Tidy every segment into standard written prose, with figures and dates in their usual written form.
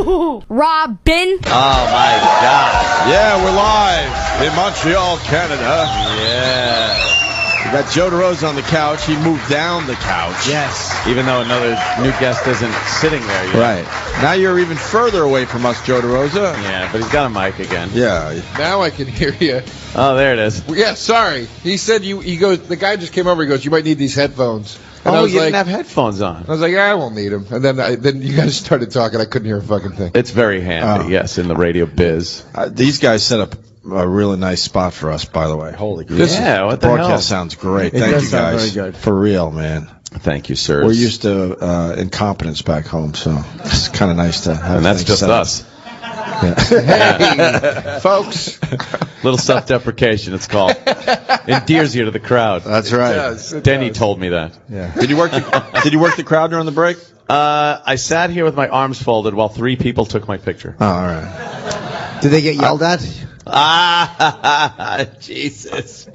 HooHooHooRobin. Oh my God. Yeah, we're live in Montreal, Canada. Yeah. We got Joe DeRosa on the couch. He moved down the couch. Yes. Even though another new guest isn't sitting there yet. Right. Now you're even further away from us, Joe DeRosa. Yeah, but he's got a mic again. Yeah. Now I can hear you. Oh, there it is. Yeah, sorry. He said he goes, the guy just came over, he goes, you might need these headphones. And I was you like, didn't have headphones on. I was like, I won't need them. And then you guys started talking. I couldn't hear a fucking thing. It's very handy, yes, in the radio biz. These guys set up a really nice spot for us, by the way. Holy crap. Yeah, what the hell? Broadcast sounds great. It Thank does you sound guys. very good. For real, man. Thank you, sir. We're used to incompetence back home, so it's kind of nice to have And that's things just set up. us. Hey, folks. Little self-deprecation, it's called. Endears you to the crowd. That's right. It Denny does. told me that. Yeah. Did you work the crowd during the break? I sat here with my arms folded while 3 people took my picture. Oh, all right. Did they get yelled at? Jesus.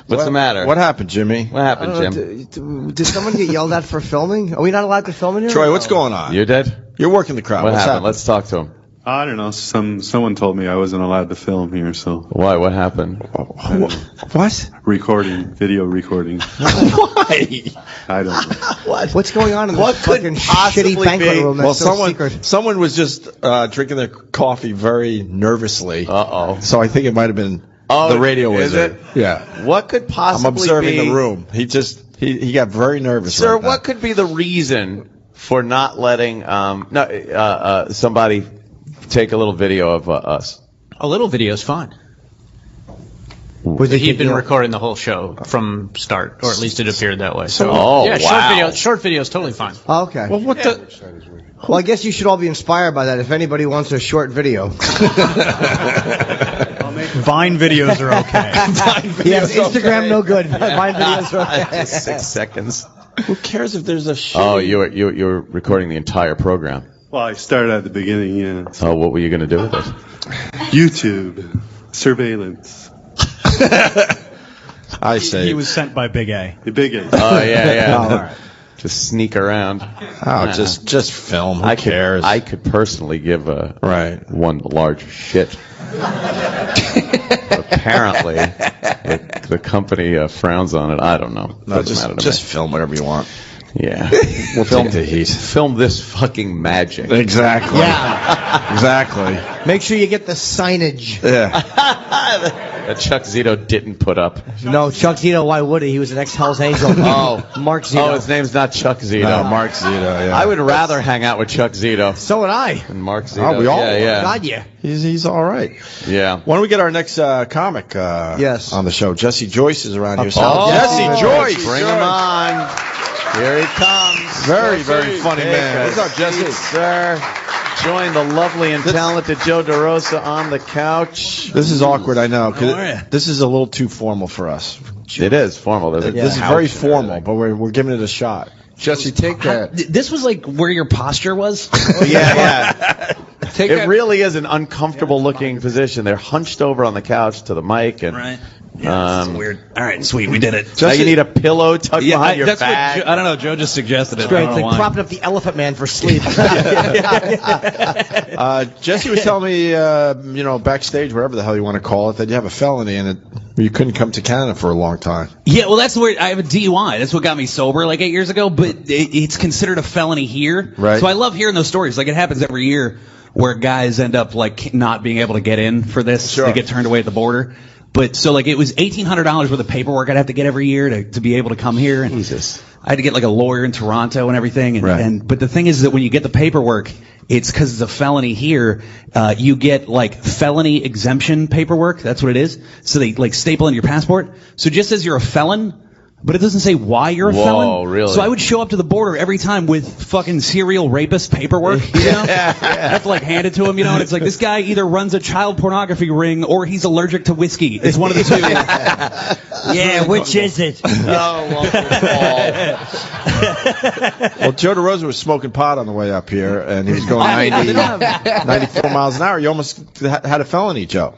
What's the matter? What happened, Jimmy? What happened, Jim? Did someone get yelled at for filming? Are we not allowed to film in here? Troy, what's going on? You did? You're working the crowd. What What's happened? Let's talk to him. I don't know. Someone told me I wasn't allowed to film here, so Why? What happened? What? video recording. Why? I don't know. What's going on in this fucking shitty banquet room? That's Well, secret. someone was just drinking their coffee very nervously. Uh-oh. So I think it might have been Oh, the radio is wizard. it? Yeah. What could possibly I'm observing be... the room. He got very nervous. Sir, right now. what could be the reason for not letting somebody take a little video of us? A little video is fine. Was it He'd been you know, recording the whole show from start, or at least it appeared that way. So, Oh, yeah, wow. short video is totally fine. Oh, okay. Well, what the? Well, I guess you should all be inspired by that. If anybody wants a short video, Vine videos are okay. yes, Instagram no good. Vine videos are okay. Just 6 seconds. Who cares if there's a shit? Oh, you're recording the entire program. Well, I started at the beginning, yeah. So what were you going to do with it? YouTube, surveillance, I say. He was sent by Big A. the big A. Oh, yeah. All right. Just sneak around. Oh, just film. Who cares? I could personally give one large shit. Apparently, the company frowns on it. I don't know. No, Doesn't matter to just me. film whatever you want. Yeah. We'll take the heat. Film this fucking magic. Exactly. Yeah. Exactly. Make sure you get the signage. Yeah. That Chuck Zito didn't put up. No, Chuck Zito, why would he? He was an ex-Hell's Angel. Oh. Mark Zito. Oh, his name's not Chuck Zito. No, Mark Zito. Yeah. I would rather hang out with Chuck Zito So would I. than Mark Zito. Oh, we all yeah. God, yeah. He's all right. Yeah. Why don't we get our next comic Yes. on the show? Jesse Joyce is around here. Oh, Jesse Joyce! Bring him on. Here he comes. Very, very funny man. Take What's up, Jesse? Sir, join the lovely and talented Joe DeRosa on the couch. This is awkward, I know. 'cause How are ya? this is a little too formal for us. It is formal. There's a This is couch very and formal, everything. but we're giving it a shot. Jesse, take that. This was like where your posture was. Yeah. Take It that. really is an uncomfortable looking position. They're hunched over on the couch to the mic, and Right. Yeah, it's weird. All right, sweet, we did it. now you need a pillow tucked behind your that's bag. what I don't know. Joe just suggested it. It's great. I It's don't know like why. propping up the Elephant Man for sleep. Jesse was telling me, backstage, whatever the hell you want to call it, that you have a felony and you couldn't come to Canada for a long time. Yeah, well, that's where I have a DUI. That's what got me sober like 8 years ago. But it's considered a felony here. Right. So I love hearing those stories. Like it happens every year where guys end up like not being able to get in for this. Sure. They get turned away at the border. But so like it was $1,800 worth of paperwork I'd have to get every year to be able to come here. And Jesus. I had to get like a lawyer in Toronto and everything. And, Right. but the thing is that when you get the paperwork, it's because it's a felony here. You get like felony exemption paperwork. That's what it is. So they like staple in your passport. So it just says you're a felon, but it doesn't say why you're a Whoa, felon. really? So I would show up to the border every time with fucking serial rapist paperwork. You know? I have to like hand it to him, and it's like this guy either runs a child pornography ring or he's allergic to whiskey. It's one of the two. yeah, which is it? Oh, Well, Joe DeRosa was smoking pot on the way up here, and he was going 94 miles an hour. You almost had a felony, Joe.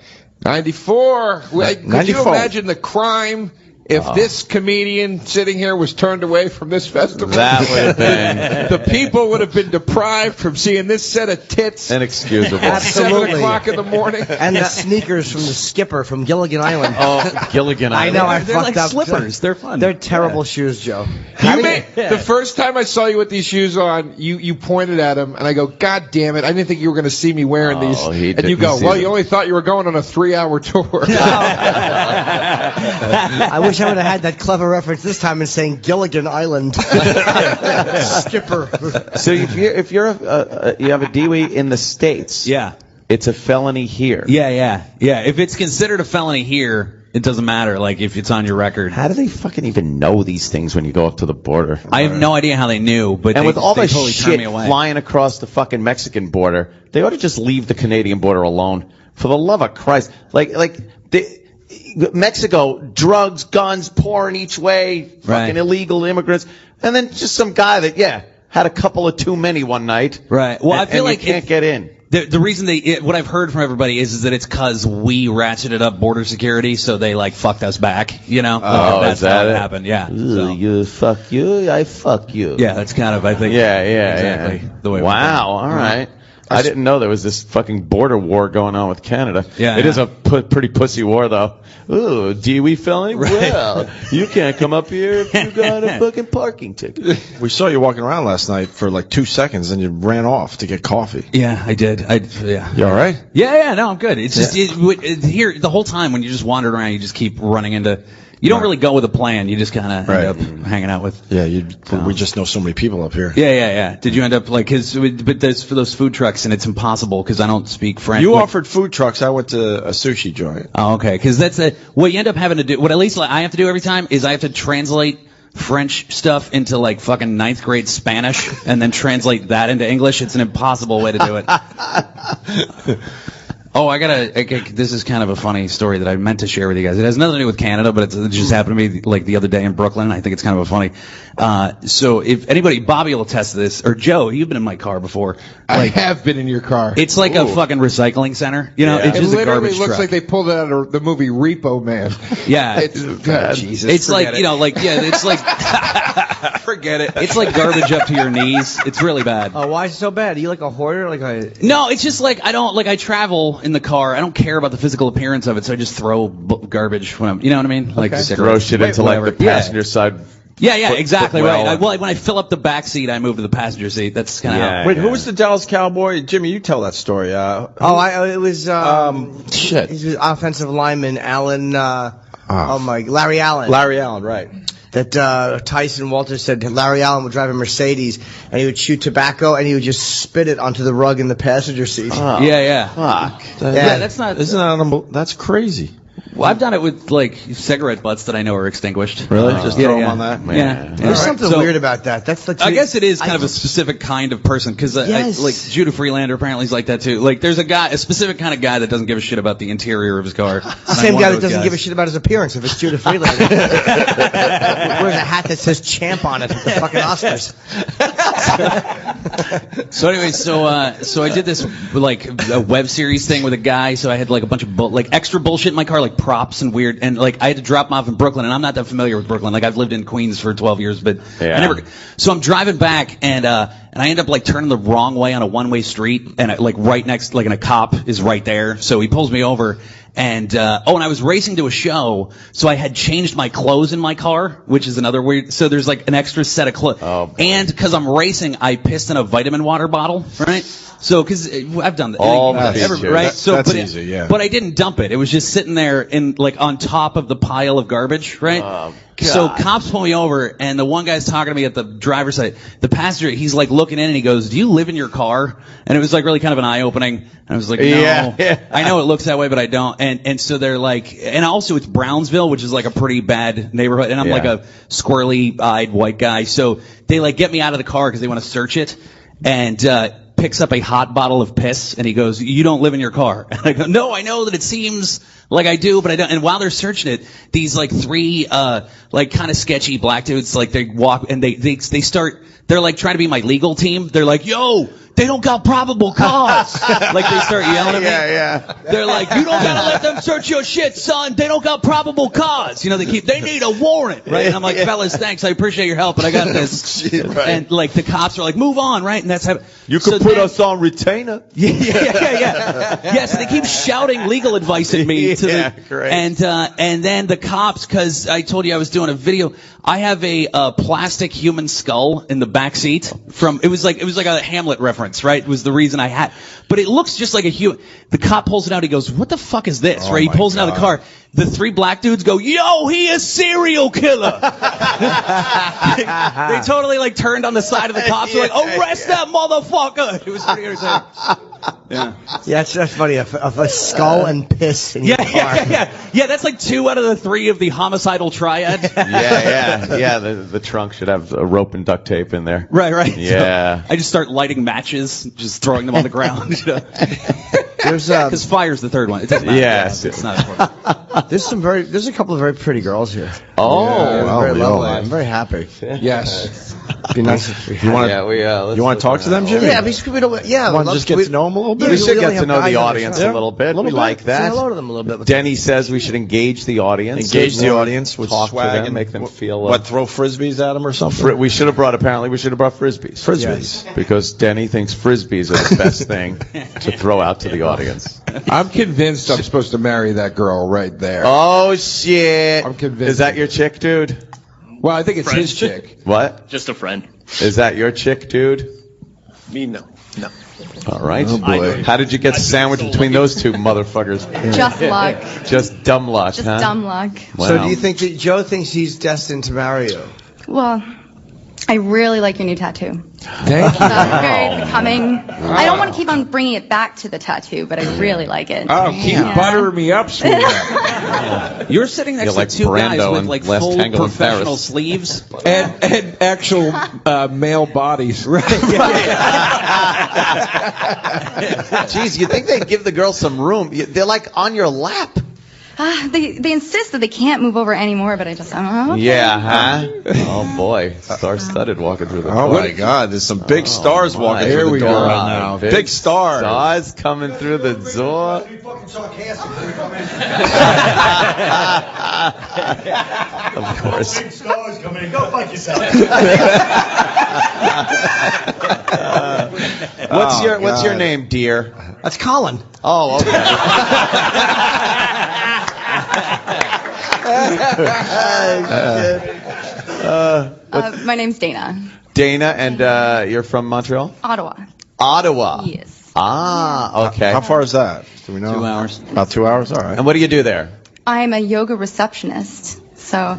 94. Could you 94. imagine the crime if this comedian sitting here was turned away from this festival. That would have been The people would have been deprived from seeing this set of tits inexcusable. at 7 Absolutely. o'clock in the morning. And the sneakers from the skipper from Gilligan Island. Oh, Gilligan I Island. know, I They're fucked like up. slippers. They're fun. They're terrible shoes, Joe. The first time I saw you with these shoes on, you pointed at them, and I go, God damn it, I didn't think you were going to see me wearing these. he And you didn't go, see well, them. you only thought you were going on a 3-hour tour. I wish I would have had that clever reference this time in saying Gilligan Island. Skipper. So if you have a DWI in the States, Yeah. it's a felony here. Yeah. If it's considered a felony here, it doesn't matter. Like if it's on your record. How do they fucking even know these things when you go up to the border? I have no idea how they knew, but And they, with all they the totally turned shit me away. flying across the fucking Mexican border, they ought to just leave the Canadian border alone. For the love of Christ. Mexico, drugs, guns pouring each way, fucking Right. illegal immigrants, and then just some guy that, had a couple of too many one night. Right. Well, I and- feel and like you can't get in. The reason what I've heard from everybody is that it's because we ratcheted up border security, so they like fucked us back. You know, that's is that how it it? happened. Yeah. Ooh, So, you fuck you, I fuck you. yeah, that's kind of I think. exactly the way. Wow. All right. I didn't know there was this fucking border war going on with Canada. Yeah, It yeah. is a pretty pussy war, though. Ooh, DWI felony? Right. Well, you can't come up here if you got a fucking parking ticket. We saw you walking around last night for like 2 seconds, and you ran off to get coffee. Yeah, I did. Yeah. You all right? Yeah. No, I'm good. It's just here the whole time when you're just wandering around, you just keep running into. You don't really go with a plan. You just kind of Right. end up hanging out with. Yeah, we just know so many people up here. Yeah. Did you end up like? But there's for those food trucks, and it's impossible because I don't speak French. You What- offered food trucks. I went to a sushi joint. Oh, okay. Because that's what you end up having to do. What at least I have to do every time is I have to translate French stuff into like fucking 9th grade Spanish and then translate that into English. It's an impossible way to do it. Oh, this is kind of a funny story that I meant to share with you guys. It has nothing to do with Canada, but it just happened to me like the other day in Brooklyn. I think it's kind of a funny. So if anybody, Bobby will attest to this, or Joe, you've been in my car before. I have been in your car. It's like a fucking recycling center. You know, it's It just a literally garbage looks truck. like they pulled it out of the movie Repo Man. Yeah. Jesus. It's like, it's like, forget it. It's like garbage up to your knees. It's really bad. Oh, why is it so bad? Are you like a hoarder? No, it's just like, I travel in the car. I don't care about the physical appearance of it, so I just throw garbage when I'm, you know what I mean? Like Throw cigarettes. shit into Whatever. like the passenger side. Yeah, exactly well. right. When I fill up the back seat, I move to the passenger seat. That's kind of how. Wait, who was the Dallas Cowboy? Jimmy, you tell that story. It was Shit. He was offensive lineman Allen. Larry Allen. Larry Allen, right. That Tyson Walters said Larry Allen would drive a Mercedes and he would shoot tobacco and he would just spit it onto the rug in the passenger seat. Yeah. Fuck. Yeah, that's not. Isn't that that's crazy? Well, I've done it with like cigarette butts that I know are extinguished. Really? Just throw them on that? Yeah. There's something weird about that. That's like I guess it is kind of a specific kind of person because Yes. like Judah Freelander apparently is like that too. Like there's a specific kind of guy that doesn't give a shit about the interior of his car. Same guy that doesn't give a shit about his appearance if it's Judah Freelander. Wears a hat that says champ on it at the fucking Oscars. So anyway, so I did this like a web series thing with a guy. So I had like a bunch of extra bullshit in my car, like props and weird, and like I had to drop him off in Brooklyn, and I'm not that familiar with Brooklyn. Like I've lived in Queens for 12 years, but I never. So I'm driving back, and I end up like turning the wrong way on a one-way street, and like right next, like, and a cop is right there. So he pulls me over. And and I was racing to a show, so I had changed my clothes in my car, which is another weird. So there's like an extra set of clothes. Oh, and because I'm racing, I pissed in a vitamin water bottle, right? So because I've done that, right? That's easy, yeah. But I didn't dump it. It was just sitting there in like on top of the pile of garbage, right? Oh, so God. cops pull me over, and the one guy's talking to me at the driver's side. The passenger, he's like looking in, and he goes, "Do you live in your car?" And it was like really kind of an eye opening. And I was like, "No, Yeah. I know it looks that way, but I don't." And so they're like, and also it's Brownsville, which is like a pretty bad neighborhood, and I'm like a squirrely-eyed white guy. So they like get me out of the car because they want to search it, and picks up a hot bottle of piss, and he goes, "You don't live in your car." And I go, "No, I know that it seems like I do, but I don't." And while they're searching it, these like three like kind of sketchy black dudes, like they walk and they start. They're like trying to be my legal team. They're like, "Yo, they don't got probable cause. Like they start yelling at me. Yeah. They're like, you don't gotta let them search your shit, son. They don't got probable cause. You know, they need a warrant, right? And I'm like, fellas, thanks. I appreciate your help, but I got this. Right. And like the cops are like, move on, right? And that's how You could put us on retainer. Yeah, so they keep shouting legal advice at me. Great. And then the cops, because I told you I was doing a video. I have a plastic human skull in the back seat. It was like a Hamlet reference, right? It was the reason I had. But it looks just like a human. The cop pulls it out. He goes, "What the fuck is this?" Right? He pulls it out of the car. The 3 black dudes go, "Yo, he is serial killer." They totally like turned on the side of the cops. They're like, "Arrest that motherfucker!" It was pretty entertaining. Yeah. Yeah, that's funny. A skull and piss in your car. Yeah, that's like 2 out of the 3 of the homicidal triad. Yeah. The trunk should have a rope and duct tape in there. Right. Yeah. So I just start lighting matches, just throwing them on the ground. Because fire's the 3rd one. It doesn't matter. Yes. It's not important. There's a couple of very pretty girls here. Oh, Very we lovely. all- I'm very happy. Yes. Be nice if we You want yeah, you want to talk to them, Jimmy? Yeah, because we don't. Yeah, Want to just get to know them a little bit? We should only get to have know guys the on audience show. a little bit. We like Say that. hello to them a little bit. Denny says we should engage the audience. Engage the audience with talk swag to them, and make them feel. What, throw frisbees at them or something? We should have brought frisbees. Frisbees. Because Denny thinks frisbees are the best thing to throw out to the audience. I'm convinced I'm supposed to marry that girl right there. Oh shit! I'm convinced. Is that your chick, dude? Well, I think it's his chick. What? Just a friend. Is that your chick, dude? Me, no. All right. Oh, boy. How did you get sandwiched between those 2 motherfuckers? Just luck. Just dumb luck, Just huh? dumb luck. Wow. So do you think that Joe thinks he's destined to marry you? Well, I really like your new tattoo. Thank you. Very becoming. I don't want to keep on bringing it back to the tattoo, but I really like it. Oh, keep Yeah. buttering me up, sweetheart. You're sitting next You're like to 2 guys Brando with in like Last full Tango in professional Paris. sleeves. and actual male bodies. Right. Jeez, you think they'd give the girl some room? They're like on your lap. They insist that they can't move over anymore, but I don't know. Okay. Yeah, huh? Oh boy, star-studded walking through the door. Oh my God! There's some big stars walking Here through we the door go. right now. Big Big stars. Stars coming through the door. Of course. Big stars coming in. Go fuck yourself. What's your name, dear? That's Colin. Oh, okay. My name's Dana. Dana, and you're from Montreal? Ottawa. Ottawa. Yes. Ah, okay. How far is that? Do we know? 2 hours. About 2 hours. All right. And what do you do there? I'm a yoga receptionist. So.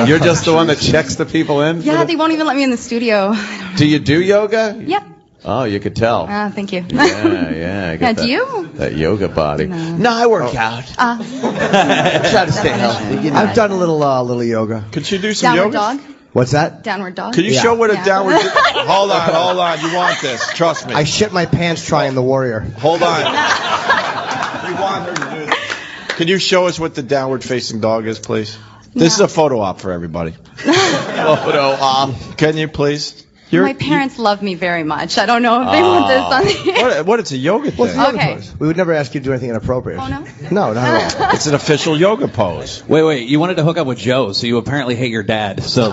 You're just the one that checks the people in? Yeah, they won't even let me in the studio. Do you do yoga? Yep. Oh, you could tell. Thank you. Yeah. I Yeah, get do you? That yoga body. No. I work out. I try to stay healthy. You know. I've done a little yoga. Could you do some Downward yoga? dog. What's that? Downward dog. Could you Yeah. show what a Yeah. downward? Hold on. You want this? Trust me. I shit my pants trying the warrior. Hold on. You want her to do this? Can you show us what the downward facing dog is, please? This is a photo op for everybody. Photo op. Can you please? My parents love me very much. I don't know if they want this on the What? It's a yoga thing. Okay. We would never ask you to do anything inappropriate. Oh, no? No, not at all. It's an official yoga pose. Wait, you wanted to hook up with Joe, so you apparently hate your dad. So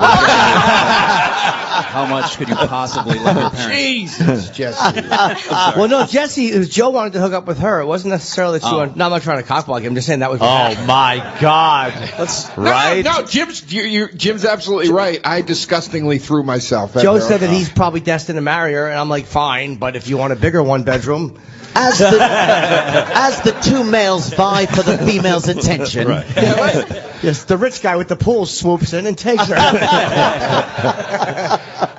how much could you possibly love your parents? Jesus, Jesse. Well, no, Jesse, it was Joe wanted to hook up with her. It wasn't necessarily that she wanted. No, I'm not trying to cockblock him. I'm just saying that was. Oh my God! Right? No, Jim's absolutely right. I disgustingly threw myself at Joe her. said that he's probably destined to marry her, and I'm like, fine, but if you want a bigger one bedroom. As the 2 males vie for the female's attention. Right. Yes, the rich guy with the pool swoops in and takes her.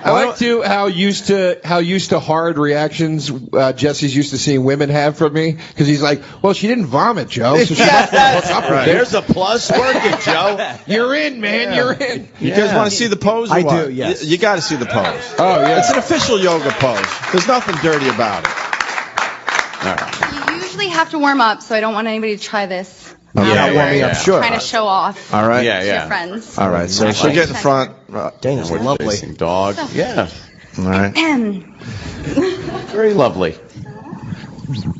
I like too how used to hard reactions Jesse's used to seeing women have from me, because he's like, well, she didn't vomit, Joe. So she must know what's up with it. There's a plus. Work it, Joe. You're in, man. You're in. You guys want to see the pose? Or I what? do, yes. You got to see the pose. Oh yeah. It's an official yoga pose. There's nothing dirty about it. You usually have to warm up, so I don't want anybody to try this. Not warming up, sure. Trying to show off All right. to your friends. All right. So she'll get in front. Dana's lovely. Facing dog. Yeah. All right. Very lovely.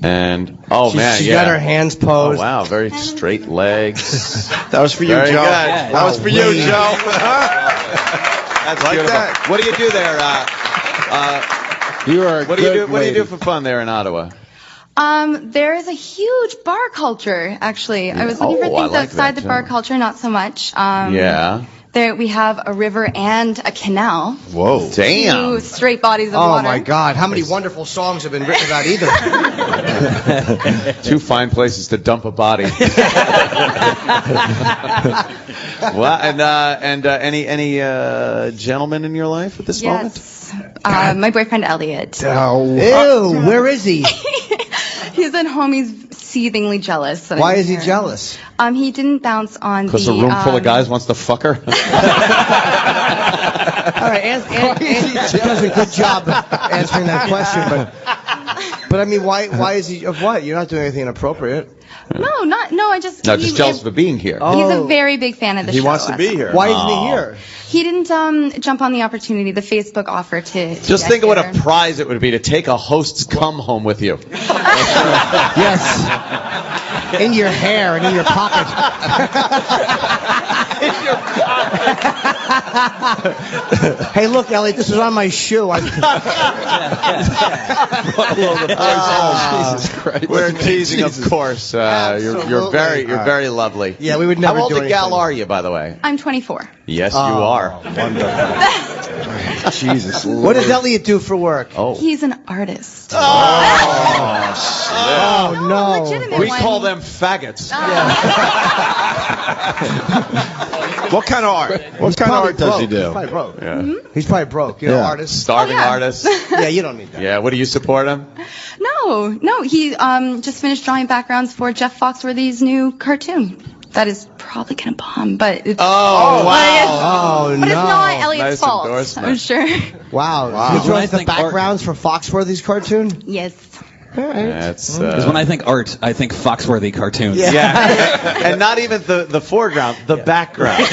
And She got her hands posed. Oh wow, very straight legs. That was for you, Very Joe. good. That was for you, Joe. That's Like beautiful. that. What do you do there? You are a What do you good do? What do you lady. do for fun there in Ottawa? There is a huge bar culture, actually. I was looking for Oh, I things like outside that, the bar too. culture, not so much. Yeah. There we have a river and a canal. Whoa. Two straight bodies of Oh water. my God! How many wonderful songs have been written about either? Two fine places to dump a body. Well, and any gentlemen in your life at this moment? Yes. My boyfriend Elliot. Ew! Where is he? He's at home. He's seethingly jealous. that Why I'm is he here. jealous? He didn't bounce on Because the a room full of guys wants to fuck her. All right, Andy does a good job answering that question, but I mean, why is he of what? You're not doing anything inappropriate. No, I just. No, just jealous for being here. He's a very big fan of the show. He wants to be here. Why isn't he here? He didn't jump on the opportunity, the Facebook offer to Just get think of what here. a prize it would be to take a host's cum home with you. Yes. In your hair and in your pocket. Hey, look, Elliot, this was on my shoe. Jesus Christ. We're teasing, of course. You're very lovely. Yeah, we would never How old do a gal anything. are you, by the way? I'm 24. Yes, you are. Jesus. What does Elliot do for work? Oh. He's an artist. Oh, no. Legitimate We one. call them faggots. What kind of art? What kind of art does he He's do? probably broke. Yeah. He's probably broke. You know, artist. Starving Oh, yeah. artists. Yeah, you don't need that. Yeah, what do you support him? No. He just finished drawing backgrounds for Jeff Foxworthy's new cartoon. That is probably gonna bomb, but it's Oh, Oh, but it's no. not Elliot's Nice fault. endorsement. I'm sure. Wow. Wow. He draws the I think art- backgrounds for Foxworthy's cartoon? Yes. That's Because when I think art, I think Foxworthy cartoons. yeah, and not even the foreground, the background.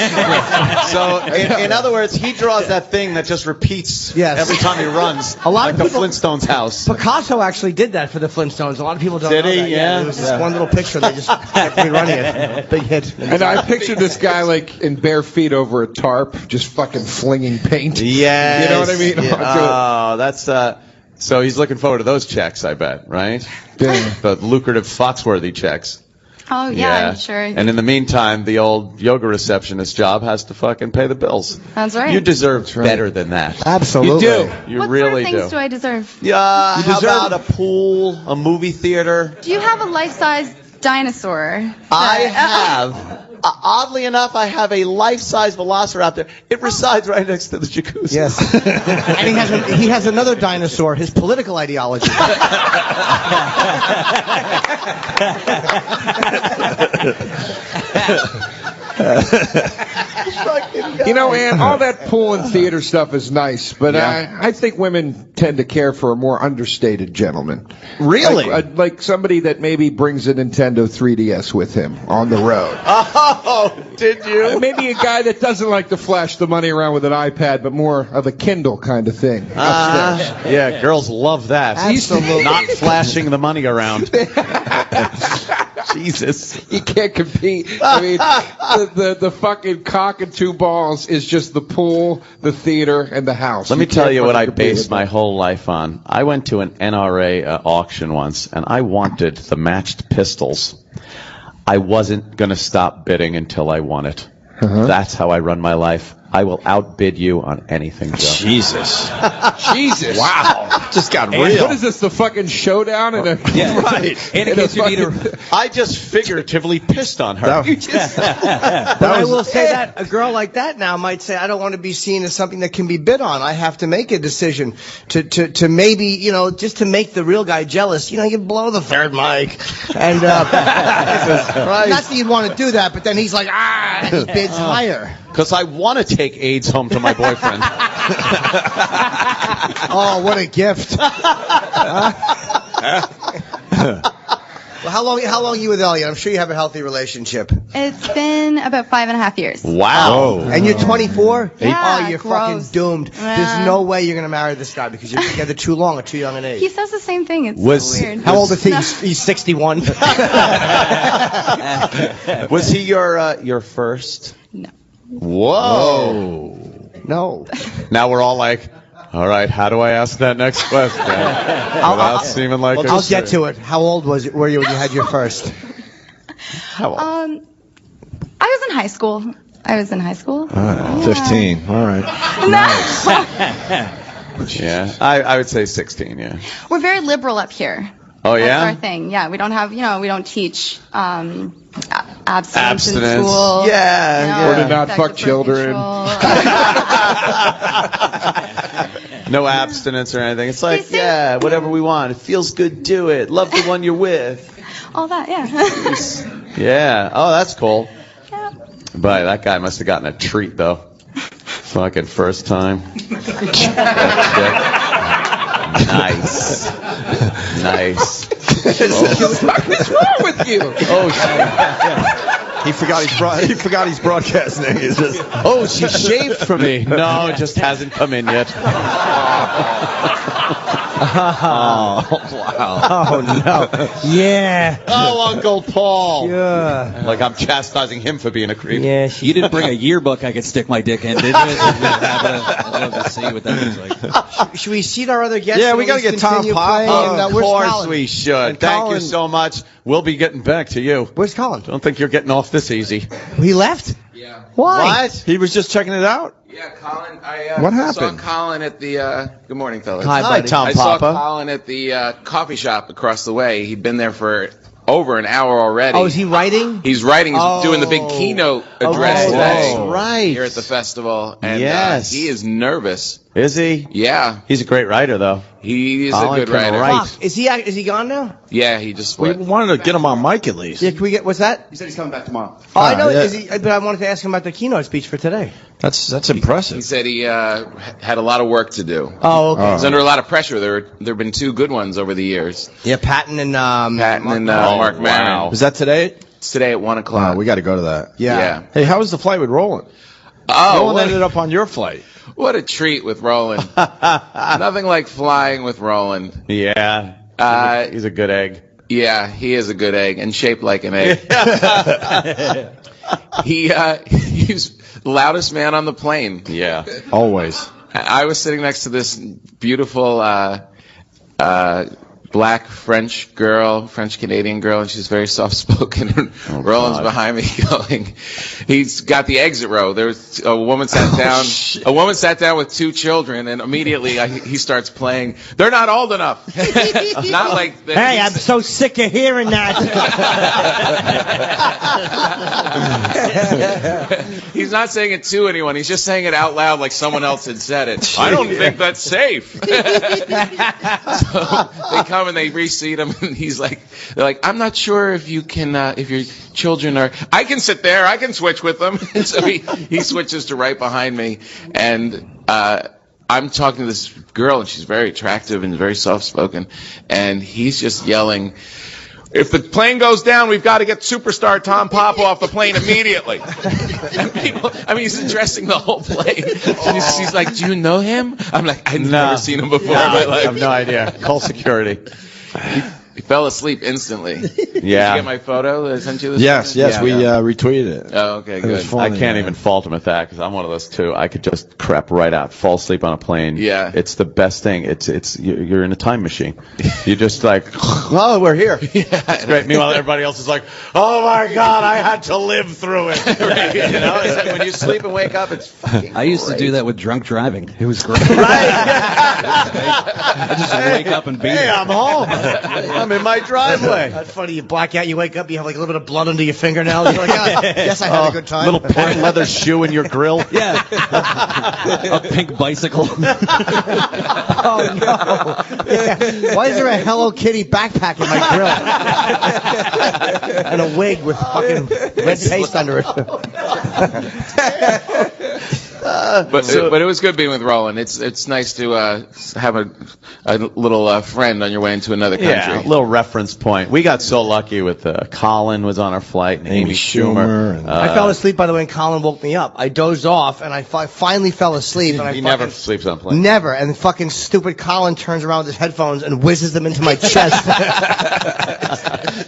So, in other words, he draws that thing that just repeats Yes. every time he runs, A lot like of the people- Flintstones house. Picasso actually did that for the Flintstones. A lot of people don't Did know he? that. Yeah. There was this one little picture. They just kept rerunning it. Big hit. And I pictured this guy like in bare feet over a tarp, just fucking flinging paint. Yes. You know what I mean? Oh, that's so he's looking forward to those checks, I bet, right? Yeah. The lucrative Foxworthy checks. Oh yeah, I'm sure. And in the meantime, the old yoga receptionist job has to fucking pay the bills. That's right. You deserve better than that. Absolutely. You do. You what really sort of things do. do I deserve? Yeah, You how deserve- about a pool, a movie theater? Do you have a life-size dinosaur? I have. Oddly enough, I have a life-size velociraptor. It resides right next to the jacuzzi. Yes. And he has another dinosaur, his political ideology. You know, Ann, all that pool and theater stuff is nice, but I think women tend to care for a more understated gentleman. Really? Like somebody that maybe brings a Nintendo 3DS with him on the road. Oh, did you? Maybe a guy that doesn't like to flash the money around with an iPad, but more of a Kindle kind of thing. Upstairs. Yeah, girls love that. Absolutely. Not flashing the money around. Jesus. You can't compete. I mean, the fucking cock and two balls is just the pool, the theater, and the house. Let me tell can't you what fucking I compete based with my that. whole life on. I went to an NRA auction once, and I wanted the matched pistols. I wasn't going to stop bidding until I won it. That's how I run my life. I will outbid you on anything, Joe. Jesus. Jesus. Wow. Just got And real. what is this, the fucking showdown? In a, Yeah. Right. And in case you need a, I just figuratively pissed on her. But I will say that a girl like that now might say, I don't want to be seen as something that can be bid on. I have to make a decision to maybe, you know, just to make the real guy jealous. You know, you blow the third mic. And not that you'd want to do that, but then he's like, and he bids higher. Because I want to take AIDS home to my boyfriend. Oh, what a gift. How long are you with Elliot? I'm sure you have a healthy relationship. It's been about 5.5 years. Wow. And you're 24? Yeah, Oh, you're gross. fucking doomed. There's no way you're going to marry this guy because you're together too long or too young an age. He says the same thing. It's so weird. How old is he? He's 61. Was he your first? No. Whoa. No. Now we're all like, all right, how do I ask that next question? Without seeming like I'll get to it. How old were you when you had your first? How old? I was in high school. 15. All right. Yeah, I would say 16, yeah. We're very liberal up here. Oh, yeah? That's our thing. Yeah, we don't have, we don't teach abstinence in Abstinence. school. Yeah, Or to not sex fuck with children. No abstinence or anything. It's like, yeah, whatever we want. It feels good, do it. Love the one you're with. All that, yeah. Yeah. Oh, that's cool. Yeah. But that guy must have gotten a treat, though. Fucking first time. Nice. What's wrong with you? Oh, shit. He forgot he's broadcasting. It's just, Oh, she shaved for me. No, it just hasn't come in yet. wow. Oh, no. Yeah. Oh, Uncle Paul. Yeah. Like I'm chastising him for being a creep. Yeah. You didn't bring a yearbook I could stick my dick in, did you? I'd love to see what that looks like. Should we seat our other guests? Yeah, and we at gotta least get Tom continue Pye. playing? Of Where's course Colin? we should. And Thank you Colin- so much. We'll be getting back to you. Where's Colin? Don't think you're getting off this easy. He left? Yeah. Why? What? He was just checking it out. Yeah, Colin. What saw happened? Colin at the. Good morning, fellas. Hi, buddy. Tom I saw Papa. Colin at the coffee shop across the way. He'd been there for over an hour already. Oh, is he writing? He's writing. He's doing the big keynote address Oh, today. that's right. Here at the festival, and Yes. he is nervous. Is he? Yeah, He's a great writer, though. he is Colin a good can writer. write. Fuck. Is he gone now? Yeah, he just We went. wanted to get him on mic at least. Yeah, can we get, what's that? He said he's coming back tomorrow. Oh, I know, yeah. is he, but I wanted to ask him about the keynote speech for today. That's He impressive. said he had a lot of work to do. Oh, okay. He's under a lot of pressure. There have been two good ones over the years. Yeah, Patton and, Patton and Oh, Mark Maron. Is that today? It's today at 1 o'clock. We got to go to that. Yeah. Hey, how was the flight with Roland? Oh, Roland what, ended up on your flight. what a treat with Roland. Nothing like flying with Roland. Yeah. He's a good egg. Yeah, he is a good egg and shaped like an egg. He's the loudest man on the plane. Yeah. Always. I was sitting next to this beautiful black French Canadian girl, and she's very soft spoken. And Roland's God. behind me going, he's got the exit row. There was a woman sat down. A woman sat down with two children, and immediately he starts playing. They're not old enough. Not like the, Hey, I'm so sick of hearing that. He's not saying it to anyone. He's just saying it out loud like someone else had said it. I don't think that's safe. So they come and they reseat him, and they're like, I'm not sure if you can, if your children are. I can sit there. I can switch with them. And so he switches to right behind me, and I'm talking to this girl, and she's very attractive and very soft spoken, and he's just yelling, if the plane goes down, we've got to get superstar Tom Papa off the plane immediately. And people, he's addressing the whole plane. She's like, do you know him? I'm like, I've never seen him before in my life. I have no idea. Call security. He fell asleep instantly. Yeah. Did you get my photo that I sent you this Yes, morning? we retweeted it. Oh, okay, It was good. funny, I can't even fault him at that because I'm one of those too. I could just crap right out, fall asleep on a plane. Yeah. It's the best thing. You're in a time machine. You just like, oh, we're here. It's great. Meanwhile, everybody else is like, oh my God, I had to live through it. Right, you know, it's like when you sleep and wake up, it's fucking I used to do great. that with drunk driving. It was great. I just wake up and be Hey, there. I'm home. I'm in my driveway. That's funny. You black out, you wake up, you have like a little bit of blood under your fingernails. You're like, oh, yes, I had a good time. Little patent leather shoe in your grill. Yeah. A pink bicycle. Oh, no. Yeah. Why is there a Hello Kitty backpack in my grill? And a wig with fucking red paste under it. But it was good being with Roland. It's nice to have a little friend on your way into another country. Yeah, a little reference point. We got so lucky with Colin was on our flight, and Amy Schumer. I fell asleep, by the way, and Colin woke me up. I dozed off, and I finally fell asleep. And he never sleeps on a plane. Never. And fucking stupid Colin turns around with his headphones and whizzes them into my chest.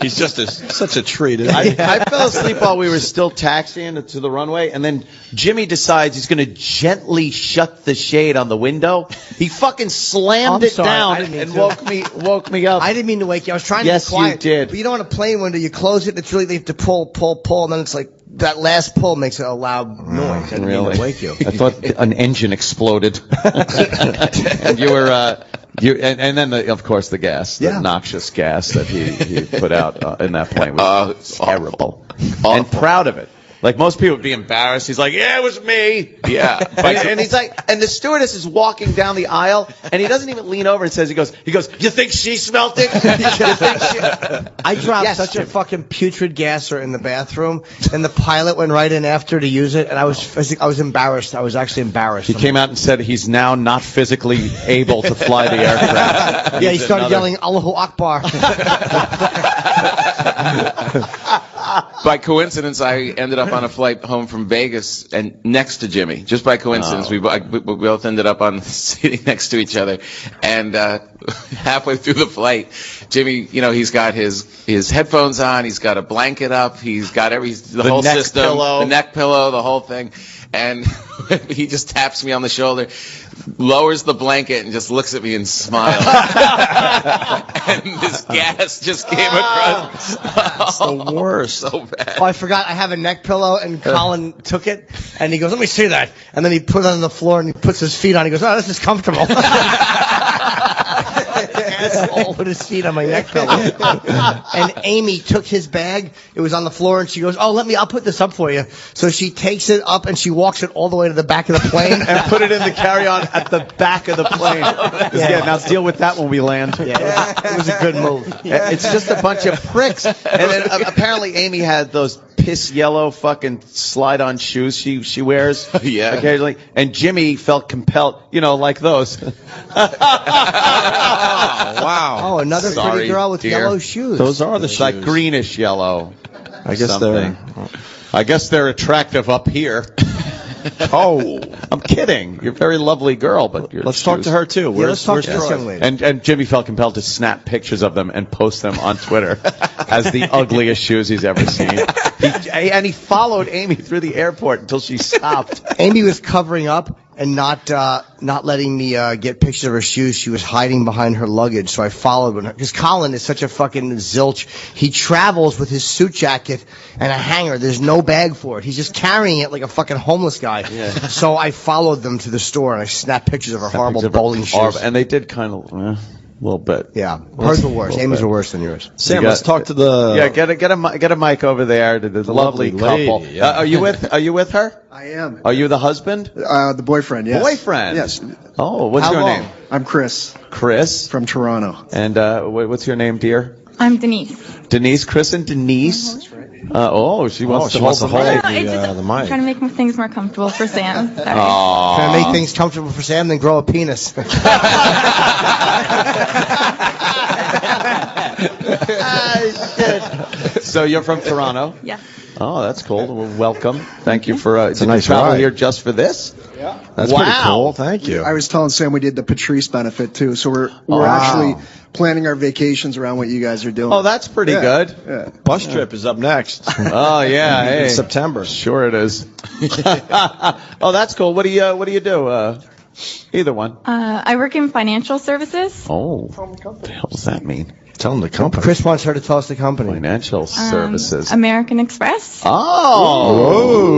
He's just such a treat. I fell asleep while we were still taxiing to the runway, and then Jimmy decides he's going to gently shut the shade on the window. He fucking slammed it down and woke me up. I didn't mean to wake you. I was trying to be quiet. Yes, you did. But you know, on a plane window, you close it, and it's really, they have to pull, and then it's like, that last pull makes a loud noise. I didn't mean to wake you. I thought an engine exploded. And you were... and then, of course, the gas, the noxious gas that he put out in that plane was terrible. Awful. And proud of it. Like, most people would be embarrassed. He's like, yeah, it was me. Yeah. and he's like, and the stewardess is walking down the aisle, and he doesn't even lean over and says, he goes, you think she smelt it? I dropped such a fucking putrid gasser in the bathroom, and the pilot went right in after to use it, and I was embarrassed. I was actually embarrassed. He came out and said he's now not physically able to fly the aircraft. Yeah, he started yelling, Allahu Akbar. By coincidence, I ended up on a flight home from Vegas and next to Jimmy. Just by coincidence, we both ended up on sitting next to each other. And halfway through the flight, Jimmy, he's got his headphones on, he's got a blanket up, he's got the whole system, the neck pillow, the whole thing. And he just taps me on the shoulder, lowers the blanket, and just looks at me and smiles. And this gas just came across. It's the worst. So bad. Oh, I forgot I have a neck pillow, and Colin took it, and he goes, let me see that. And then he put it on the floor, and he puts his feet on. He goes, oh, this is comfortable. Asshole with his feet on my neck pillow. And Amy took his bag. It was on the floor, and she goes, oh, I'll put this up for you. So she takes it up, and she walks it all the way to the back of the plane. And put it in the carry-on at the back of the plane. Now deal with that when we land. Yeah, it was a good move. It's just a bunch of pricks. And then apparently Amy had those piss yellow fucking slide-on shoes she wears occasionally. And Jimmy felt compelled, like those. Wow. Oh, another pretty girl with yellow shoes. Those are the shoes. Like greenish yellow. I guess they're attractive up here. Oh, I'm kidding. You're a very lovely girl, but let's talk to her too. Let's talk to this young lady. And Jimmy felt compelled to snap pictures of them and post them on Twitter as the ugliest shoes he's ever seen. And he followed Amy through the airport until she stopped. Amy was covering up and not letting me get pictures of her shoes. She was hiding behind her luggage, so I followed her. Because Colin is such a fucking zilch. He travels with his suit jacket and a hanger. There's no bag for it. He's just carrying it like a fucking homeless guy. Yeah. So I followed them to the store, and I snapped pictures of her horrible bowling shoes. And they did kind of... a little bit. Yeah. Hers were worse. Amy's were worse than yours. Sam, let's talk to the... Yeah, get a mic over there to the lovely couple. Yeah. Are you with her? I am. Are you the husband? The boyfriend, yes. Boyfriend? Yes. Oh, what's your name? I'm Chris. Chris? From Toronto. And what's your name, dear? I'm Denise. Denise, Chris and Denise? That's right. She wants to hold the mic. Trying to make things more comfortable for Sam. Sorry. Trying to make things comfortable for Sam, then grow a penis. So you're from Toronto? Yeah. Oh, that's cool. Well, welcome. Thank you for it's a nice travel ride here just for this. Yeah. That's pretty cool. Thank you. I was telling Sam we did the Patrice benefit too, so we're actually planning our vacations around what you guys are doing. Oh, that's pretty good. Yeah. Bus trip is up next. Oh yeah, hey. In September. Sure it is. Oh, that's cool. What do you do? Either one. I work in financial services. Oh, what the hell does that mean? Tell them the company. Chris wants her to tell us the company. Financial services. American Express. Oh.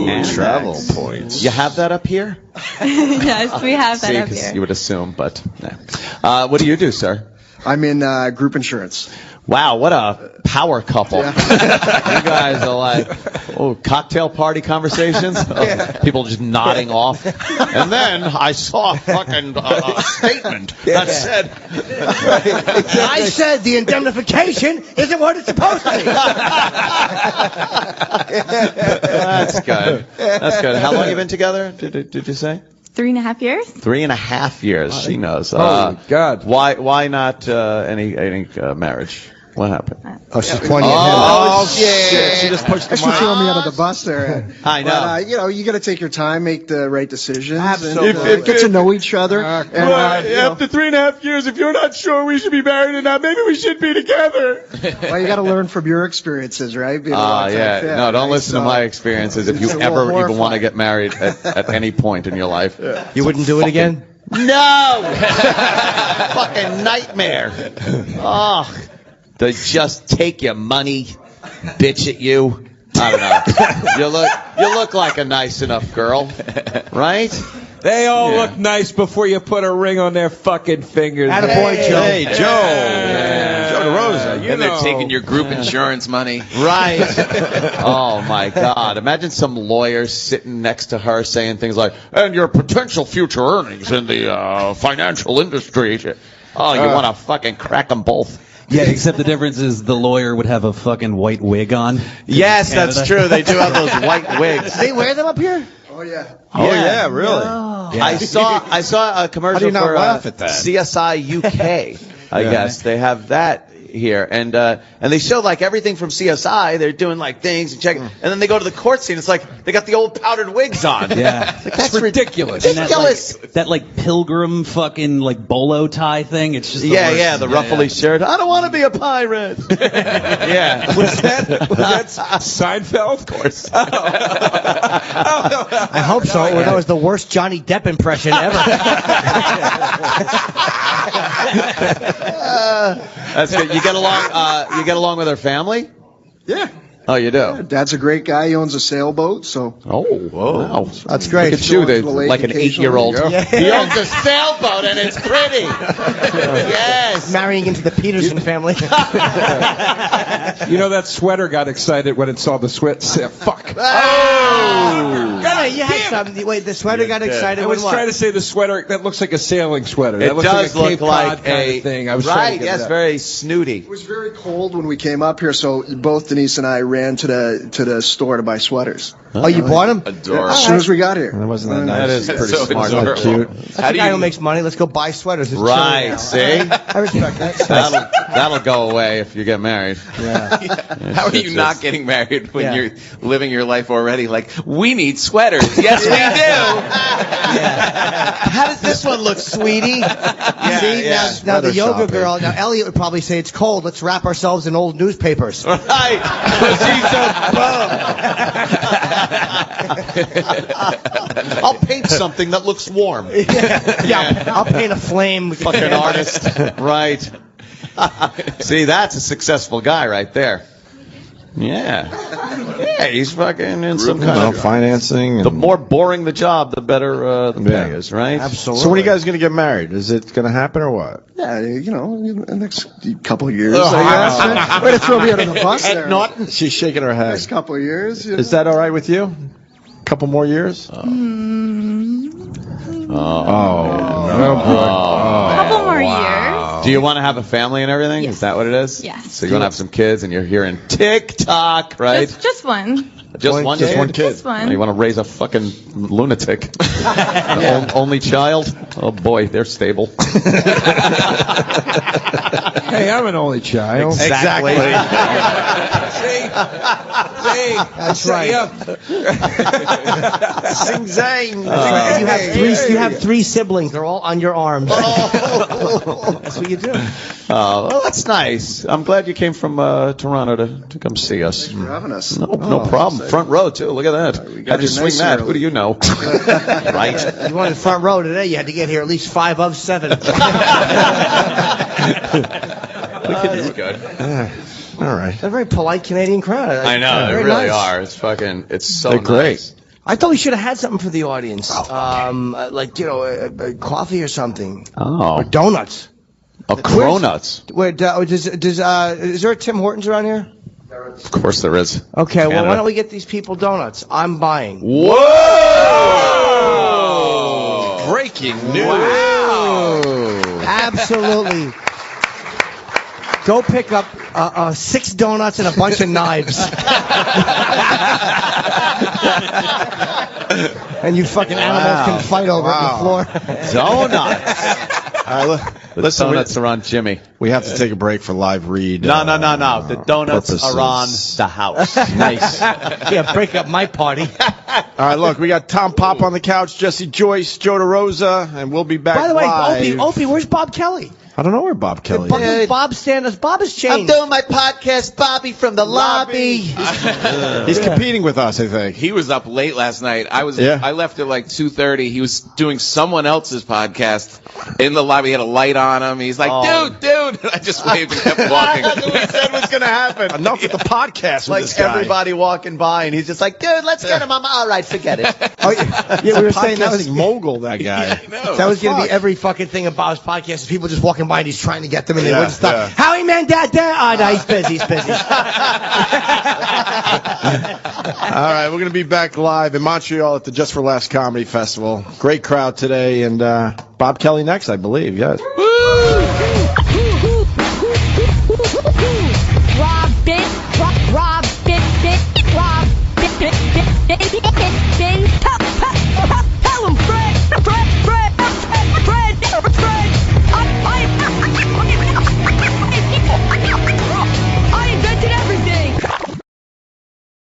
And travel points. You have that up here? Yes, we have that up here. You would assume, but no. What do you do, sir? I'm in group insurance. Wow, what a power couple. You guys are like, cocktail party conversations? People just nodding off. And then I saw a fucking statement that said... I said the indemnification isn't what it's supposed to be. That's good. That's good. How long have you been together, did you say? 3.5 years. 3.5 years. She knows. Holy God. Why not any marriage? What happened? She's pointing at him. Oh, shit. She just pushed the Thanks for mic. throwing me under the bus there. I know. But, you got to take your time, make the right decisions. Absolutely. And, get to know each other. After 3.5 years, if you're not sure we should be married or not, maybe we should be together. Well, you got to learn from your experiences, right? Being a long-time fan, No, don't right? listen to my experiences if you It's ever even horrifying. want to get married at any point in your life. You wouldn't do it again? No! Fucking nightmare. Oh, they just take your money, bitch at you. I don't know. You look like a nice enough girl, right? They all look nice before you put a ring on their fucking fingers. Attaboy, Joe. Hey, Joe. Joe DeRosa. And they're taking your group insurance money. Right. Oh, my God. Imagine some lawyer sitting next to her saying things like, and your potential future earnings in the financial industry. Oh, you want to fucking crack them both. Yeah, except the difference is the lawyer would have a fucking white wig on. Yes, that's true. They do have those white wigs. Do they wear them up here? Oh, yeah. Oh, yeah, really? I saw a commercial How do you not for laugh at that? CSI UK. I guess they have that here, and they show like everything from CSI. They're doing like things and checking, and then they go to the court scene. It's like they got the old powdered wigs on. Yeah, Like, that's ridiculous. And ridiculous. that like pilgrim fucking like bolo tie thing. It's just the Yeah, worst. yeah, the ruffly shirt. I don't want to be a pirate. Yeah. Was that Seinfeld? Of course. I hope so. Or that was the worst Johnny Depp impression ever. That's good. You get along. You get along with her family. Yeah. Oh, you do. Dad's a great guy. He owns a sailboat, so. Oh, wow. That's great. Look at you, Going to the lake like an 8-year-old. Yeah. He owns a sailboat and it's pretty. Yes. Marrying into the Peterson family. You know that sweater got excited when it saw the sweat. Fuck. Yeah, you had something. Wait, the sweater got excited I when was what? trying to say the sweater that looks like a sailing sweater. It That looks does like a look Cape like Cod kind of thing. I was trying right. to get Yes, it up. very snooty. It was very cold when we came up here, so both Denise and I ran to the store to buy sweaters. Oh, you bought them? Adorable. As soon as we got here. That wasn't that nice. That is pretty so smart. adorable. Cute. That's the guy who makes money. Let's go buy sweaters. It's Right. chilly See, now. I respect that. that'll go away if you get married. How are you not getting married when you're living your life already? Like, we need sweaters. Yes, we do. How does this one look, sweetie? See, now the Sweater yoga shopping. girl, now Elliot would probably say it's cold. Let's wrap ourselves in old newspapers. Right. 'Cause she's a bum. I'll paint something that looks warm. Yeah, I'll paint a flame. Fucking artist. Right. See, that's a successful guy right there. Yeah. Yeah, he's fucking in some kind of... financing. And The more boring the job, the better the pay is, right? Absolutely. So when are you guys going to get married? Is it going to happen or what? Yeah, in the next couple of years, I guess. Way to throw me under the bus there. Norton? She's shaking her head. Next couple of years. You know. Is that all right with you? A couple more years? Couple more years. Do you want to have a family and everything? Yes. Is that what it is? Yes. So you want to have some kids and you're hearing TikTok, right? Just one. Just one Just kid? one kid. Just one. You want to raise a fucking lunatic. Only child? Oh boy, they're stable. Hey, I'm an only child. Exactly. See? That's right. Sing zang. You have three siblings. They're all on your arms. That's what you do. Oh, well, that's nice. I'm glad you came from Toronto to come see us. Thanks for having us. No problem. Front row too. Look at that. got How'd you here swing nice and that? early. Who do you know? Right. You wanted front row today. You had to get here at least 5 of 7. That's good. All right. They're a very polite Canadian crowd. I know. They Very really nice. are. It's fucking. It's so They're great. nice. I thought we should have had something for the audience. Like, a coffee or something. Oh. Or donuts. Oh, Cronuts. Wait, is there a Tim Hortons around here? Of course there is. Okay, well, Canada. why don't we get these people donuts? I'm buying. Whoa! Breaking news. Wow. Absolutely. Go pick up 6 donuts and a bunch of knives. And you fucking animals can fight over it on the floor. Donuts. All right, The donuts are on Jimmy. We have to take a break for live read. No. The donuts purposes. are on the house. Nice. Yeah, break up my party. All right, look, we got Tom Pop on the couch, Jesse Joyce, Joe DeRosa, and we'll be back By the way, live. Opie, where's Bob Kelly? I don't know where Bob Kelly is. Bob Sanders. Bob has I'm changed. doing my podcast, Bobby from the lobby. He's competing with us, I think. He was up late last night. I left at like 2:30. He was doing someone else's podcast in the lobby. He had a light on him. He's like, dude. I just waved and kept walking. That's what we said was going to happen. Enough with the podcast with Like this guy. everybody walking by, and he's just like, dude, let's get him. I'm all right, forget it. Yeah, we were saying that was mogul, that guy. Yeah, I know. That was going to be every fucking thing of Bob's podcast. Is people just walking by and he's trying to get them and they wouldn't stop. Yeah. Howie man, dad. Oh, no, he's busy. All right, we're going to be back live in Montreal at the Just for Laughs Comedy Festival. Great crowd today, and Bob Kelly next, I believe. Yes. Robin,